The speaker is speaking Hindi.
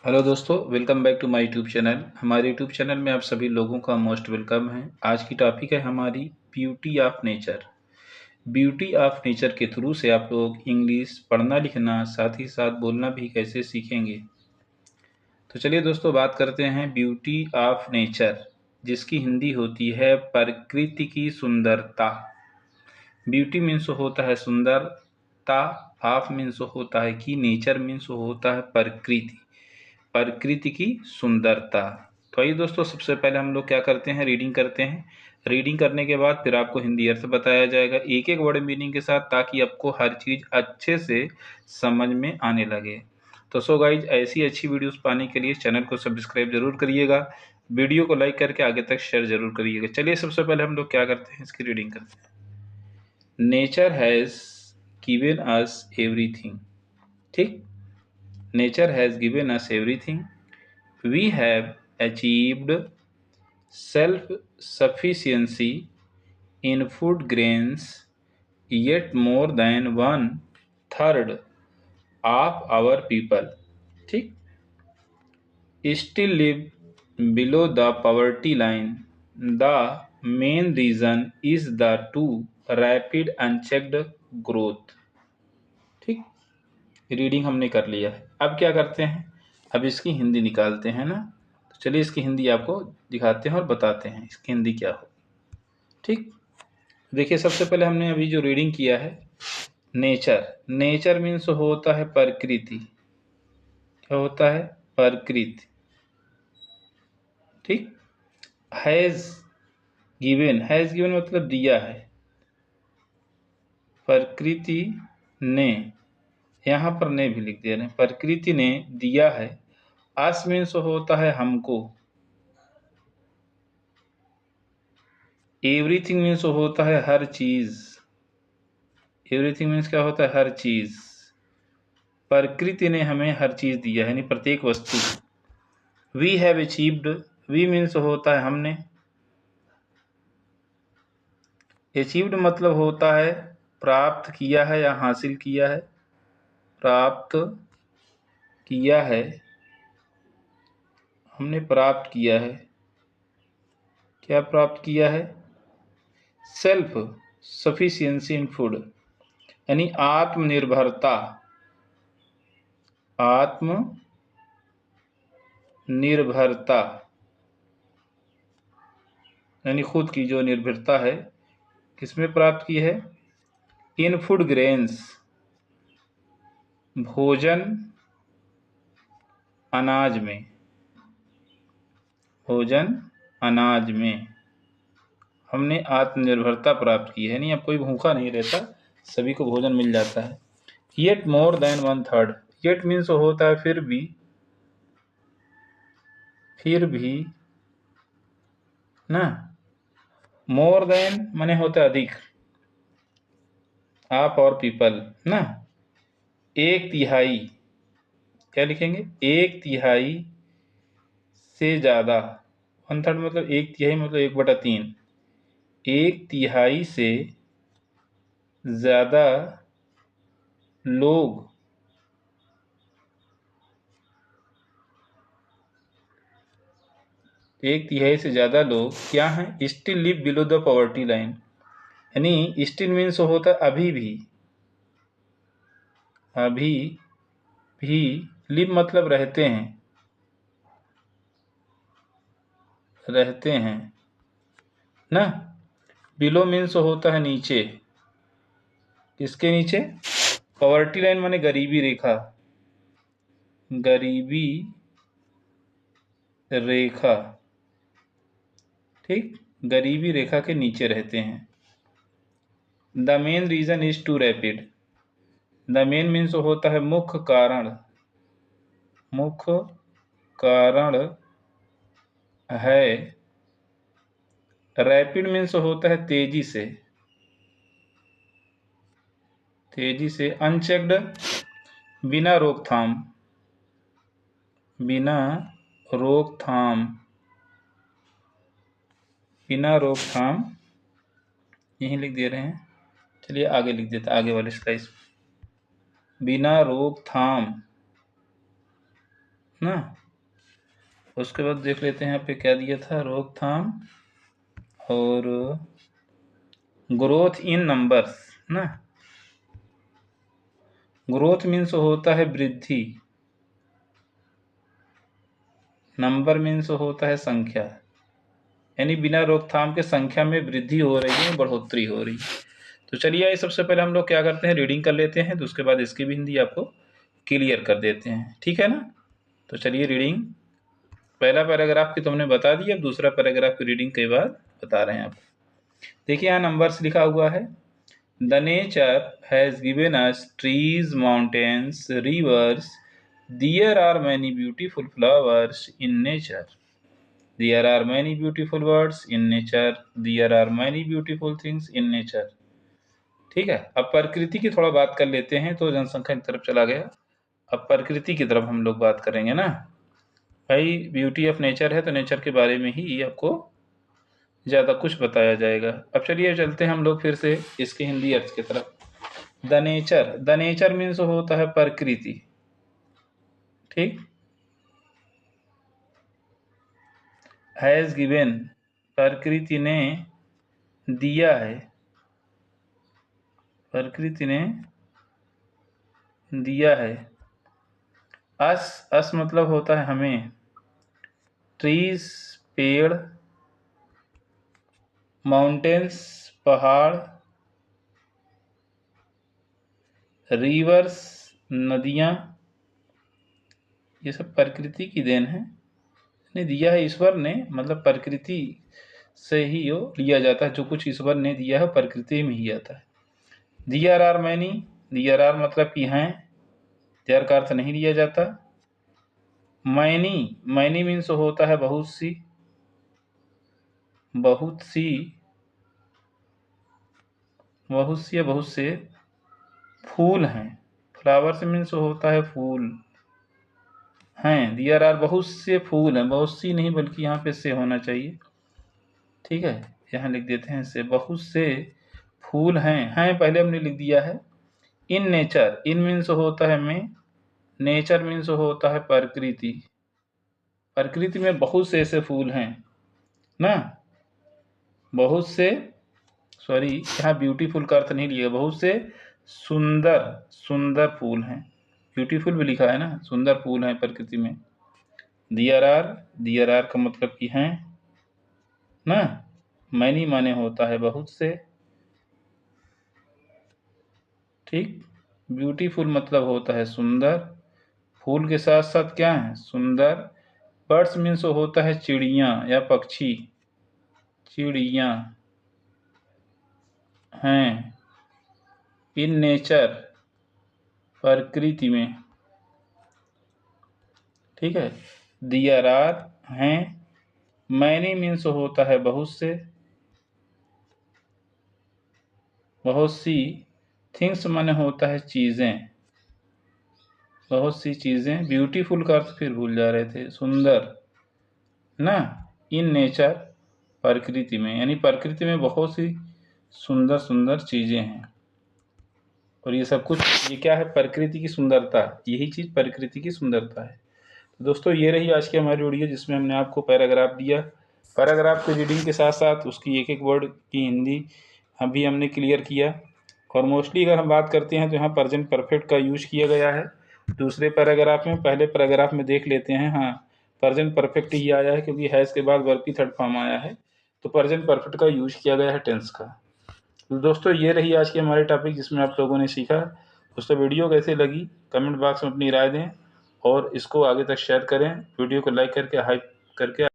हेलो दोस्तों, welcome back to my YouTube channel. हमारे यूट्यूब चैनल में आप सभी लोगों का मोस्ट वेलकम है। आज की टॉपिक है हमारी beauty of nature. Beauty of nature के थ्रू से आप लोग इंग्लिश पढ़ना लिखना साथ ही साथ बोलना भी कैसे सीखेंगे। तो चलिए दोस्तों, बात करते हैं ब्यूटी ऑफ नेचर, जिसकी हिंदी होती है प्रकृति की सुंदरता। ब्यूटी मीन्स होता है सुंदरता, ऑफ मीन्स होता है कि, नेचर मीन्स होता है प्रकृति, प्रकृति की सुंदरता। तो आइए दोस्तों, सबसे पहले हम लोग क्या करते हैं, रीडिंग करते हैं। रीडिंग करने के बाद फिर आपको हिंदी अर्थ बताया जाएगा एक एक वर्ड मीनिंग के साथ, ताकि आपको हर चीज़ अच्छे से समझ में आने लगे। तो सो गाइज, ऐसी अच्छी वीडियोस पाने के लिए चैनल को सब्सक्राइब जरूर करिएगा, वीडियो को लाइक करके आगे तक शेयर जरूर करिएगा। चलिए सबसे पहले हम लोग क्या करते हैं, इसकी रीडिंग करते हैं। Nature has given us everything. ठीक, nature has given us everything. We have achieved self-sufficiency in food grains, yet more than one third of our people, ठीक, still live below the poverty line. The main reason is the too rapid unchecked growth। ठीक, रीडिंग हमने कर लिया है। अब क्या करते हैं, अब इसकी हिंदी निकालते हैं ना। तो चलिए इसकी हिंदी आपको दिखाते हैं और बताते हैं इसकी हिंदी क्या हो। ठीक, देखिए सबसे पहले हमने अभी जो रीडिंग किया है, नेचर, नेचर मीन्स होता है प्रकृति। क्या होता है? प्रकृति। ठीक, हैज गिवन, हैज गिवन मतलब दिया है। प्रकृति ने, यहाँ पर ने भी लिख दे रहे हैं, प्रकृति ने दिया है। आस मीन्स होता है हमको। एवरीथिंग मीन्स होता है हर चीज। एवरीथिंग मीन्स क्या होता है? हर चीज। प्रकृति ने हमें हर चीज दिया है, यानी प्रत्येक वस्तु। We have achieved, we means होता है हमने। अचीव्ड मतलब होता है प्राप्त किया है या हासिल किया है। प्राप्त किया है, हमने प्राप्त किया है। क्या प्राप्त किया है? सेल्फ सफिशियंसी इन फूड, यानी आत्मनिर्भरता। आत्मनिर्भरता यानी खुद की जो निर्भरता है, किसमें प्राप्त की है? इन फूड ग्रेन्स, भोजन अनाज में। भोजन अनाज में हमने आत्मनिर्भरता प्राप्त की है, नहीं अब कोई भूखा नहीं रहता, सभी को भोजन मिल जाता है। Yet more than one third, yet means होता है फिर भी। फिर भी ना, मोर देन माने होता है अधिक। आप और पीपल ना, एक तिहाई, क्या लिखेंगे? एक तिहाई से ज़्यादा। वन थर्ड मतलब एक तिहाई, मतलब एक बटा तीन। एक तिहाई से ज़्यादा लोग एक तिहाई से ज़्यादा लोग क्या हैं? Still live below the poverty line, यानी स्टिल मीन्स होता है अभी भी। अभी भी, लिव मतलब रहते हैं, रहते हैं ना। बिलो मीन्स होता है नीचे। किसके नीचे? पॉवर्टी लाइन माने गरीबी रेखा। गरीबी रेखा, ठीक, गरीबी रेखा के नीचे रहते हैं। The main reason is to rapid, the main means होता है मुख्य कारण। मुख्य कारण है। रैपिड मीन्स होता है तेजी से। तेजी से। अनचेक्ड बिना रोकथाम, बिना रोकथाम, बिना रोकथाम, यही लिख दे रहे हैं। चलिए आगे लिख देते, आगे वाले स्लाइड। बिना रोकथाम ना। उसके बाद देख लेते हैं यहाँ पे क्या दिया था, रोकथाम और ग्रोथ इन नंबर्स ना। ग्रोथ मीन्स होता है वृद्धि, नंबर मीन्स होता है संख्या, यानी बिना रोकथाम के संख्या में वृद्धि हो रही है, बढ़ोतरी हो रही है। तो चलिए आइए सबसे पहले हम लोग क्या करते हैं, रीडिंग कर लेते हैं, तो उसके बाद इसकी भी हिंदी आपको क्लियर कर देते हैं, ठीक है ना। तो चलिए रीडिंग, पहला पैराग्राफ की तो हमने बता दी, अब दूसरा पैराग्राफ की रीडिंग के बाद बता रहे हैं आपको। देखिए यहाँ नंबर्स लिखा हुआ है। The nature has given us trees, mountains, rivers, there are many beautiful flowers in nature, there are many beautiful words in nature, there are many beautiful things in nature. ठीक है, अब प्रकृति की थोड़ा बात कर लेते हैं, तो जनसंख्या की तरफ चला गया, अब प्रकृति की तरफ हम लोग बात करेंगे ना। भाई ब्यूटी ऑफ नेचर है तो नेचर के बारे में ही आपको ज़्यादा कुछ बताया जाएगा। अब चलिए चलते हैं हम लोग फिर से इसके हिंदी अर्थ की तरफ। द नेचर मीन्स होता है प्रकृति, ठीक। हैज़ गिवन, प्रकृति ने दिया है, प्रकृति ने दिया है। अस मतलब होता है हमें, ट्रीज पेड़, माउंटेन्स पहाड़, रिवर्स नदियाँ, ये सब प्रकृति की देन है, ने दिया है ईश्वर ने, मतलब प्रकृति से ही वो लिया जाता है, जो कुछ ईश्वर ने दिया है प्रकृति में ही आता है। There are many, there are मतलब कि हैं, देयर का अर्थ नहीं लिया जाता। मैनी, मैनी मीन्स होता है बहुत सी, बहुत सी, बहुत सी या बहुत से फूल हैं, फ्लावर्स मीन्स होता है फूल हैं। देयर आर बहुत से फूल हैं, बहुत सी नहीं बल्कि यहाँ पे से होना चाहिए, ठीक है, यहाँ लिख देते हैं से, बहुत से फूल हैं पहले हमने लिख दिया है। इन नेचर, इन मीन्स होता है में, नेचर मीन्स होता है प्रकृति, प्रकृति में बहुत से ऐसे फूल हैं ना, बहुत से, सॉरी यहाँ ब्यूटीफुल का अर्थ नहीं लिया, बहुत से सुंदर सुंदर फूल हैं, ब्यूटीफुल भी लिखा है ना, सुंदर फूल हैं प्रकृति में। दियर आर का मतलब कि हैं ना, मैनी माने होता है बहुत से, ठीक। ब्यूटीफुल मतलब होता है सुंदर, फूल के साथ साथ क्या है, सुंदर। बर्ड्स मीन्स होता है चिड़िया या पक्षी, चिड़िया हैं। इन नेचर प्रकृति में, ठीक है। दियर आर हैं, मैनी मीन्स होता है बहुत से, बहुत सी, थिंग्स माने होता है चीज़ें, बहुत सी चीज़ें। ब्यूटीफुल का अर्थ फिर भूल जा रहे थे, सुंदर ना। इन नेचर प्रकृति में, यानी प्रकृति में बहुत सी सुंदर सुंदर चीज़ें हैं, और ये सब कुछ, ये क्या है, प्रकृति की सुंदरता, यही चीज़ प्रकृति की सुंदरता है। तो दोस्तों ये रही आज की हमारी वीडियो, जिसमें हमने आपको पैराग्राफ दिया, पैराग्राफ की रीडिंग के साथ साथ उसकी एक एक वर्ड की हिंदी अभी हमने क्लियर किया। और मोस्टली अगर हम बात करते हैं तो यहाँ प्रेजेंट परफेक्ट का यूज किया गया है दूसरे पैराग्राफ में। पहले पैराग्राफ में देख लेते हैं, हाँ प्रेजेंट परफेक्ट ही आया है, क्योंकि हैज़ के बाद वर्ब की थर्ड फॉर्म आया है, तो प्रेजेंट परफेक्ट का यूज किया गया है टेंस का। तो दोस्तों ये रही आज की हमारी टॉपिक, जिसमें आप लोगों ने सीखा। दोस्तों वीडियो कैसे लगी कमेंट बॉक्स में अपनी राय दें, और इसको आगे तक शेयर करें, वीडियो को लाइक करके हाइप करके